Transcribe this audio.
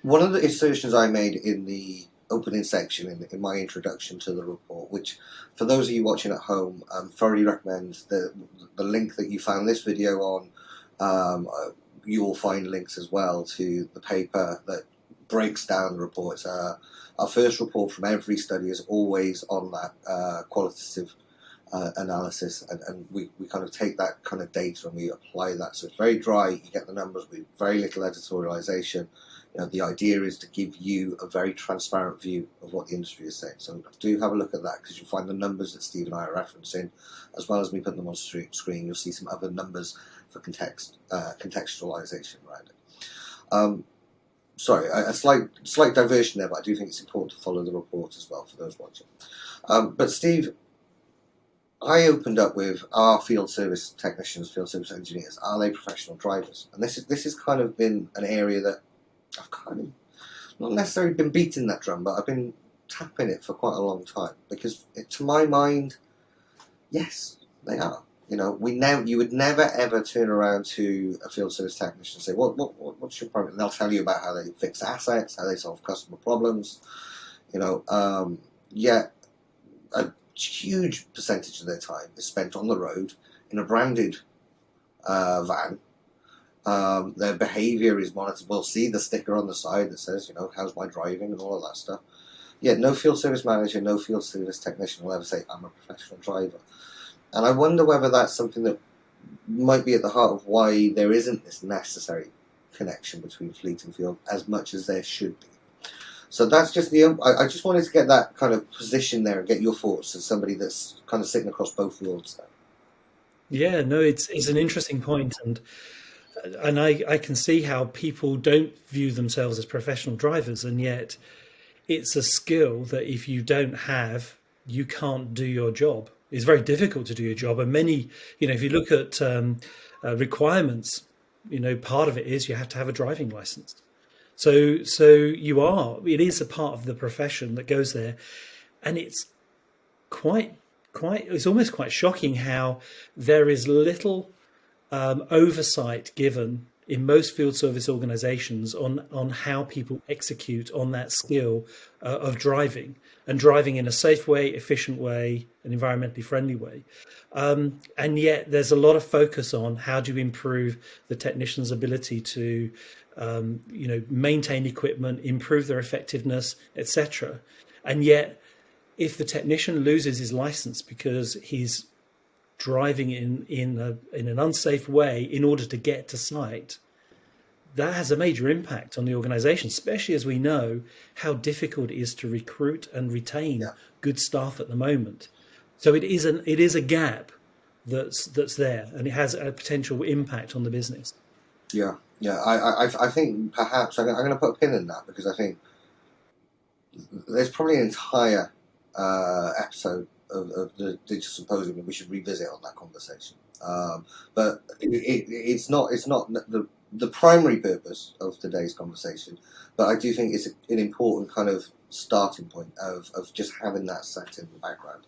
One of the assertions I made in the opening section in my introduction to the report, which for those of you watching at home, thoroughly recommend the link that you found this video on. You will find links as well to the paper that breaks down the reports. Our first report from every study is always on that qualitative analysis, and we kind of take that kind of data and we apply that. So it's very dry, you get the numbers with very little editorialization. The idea is to give you a very transparent view of what the industry is saying. So do have a look at that, because you'll find the numbers that Steve and I are referencing, as well as me putting them on screen. You'll see some other numbers for contextualization around it. Sorry, a slight diversion there, but I do think it's important to follow the report as well for those watching. But Steve, I opened up with, our field service technicians, field service engineers, are they professional drivers? And this has kind of been an area that I've kind of not necessarily been beating that drum, but I've been tapping it for quite a long time, because to my mind, yes, they are. You would never ever turn around to a field service technician and say, what's your problem? And they'll tell you about how they fix assets, how they solve customer problems. Yet a huge percentage of their time is spent on the road in a branded van. Their behaviour is monitored. We'll see the sticker on the side that says, how's my driving and all of that stuff. Yeah, no field service manager, no field service technician will ever say, I'm a professional driver. And I wonder whether that's something that might be at the heart of why there isn't this necessary connection between fleet and field as much as there should be. So that's just I just wanted to get that kind of position there and get your thoughts as somebody that's kind of sitting across both worlds there. Yeah, no, it's an interesting point, and I can see how people don't view themselves as professional drivers, and yet it's a skill that if you don't have, you can't do your job. It's very difficult to do your job, and many, if you look at requirements, part of it is you have to have a driving license. So it is a part of the profession that goes there, and it's quite it's almost quite shocking how there is little oversight given in most field service organizations on how people execute on that skill of driving, and driving in a safe way, efficient way, an environmentally friendly way. And yet there's a lot of focus on how do you improve the technician's ability to maintain equipment, improve their effectiveness, etc. And yet if the technician loses his license because he's driving in an unsafe way in order to get to site, that has a major impact on the organization, especially as we know how difficult it is to recruit and retain good staff at the moment. So it is a gap that's there, and it has a potential impact on the business. Yeah. I think perhaps I'm going to put a pin in that, because I think there's probably an entire episode of the digital symposium that we should revisit on that conversation. But it's not the primary purpose of today's conversation, but I do think it's an important kind of starting point of just having that set in the background.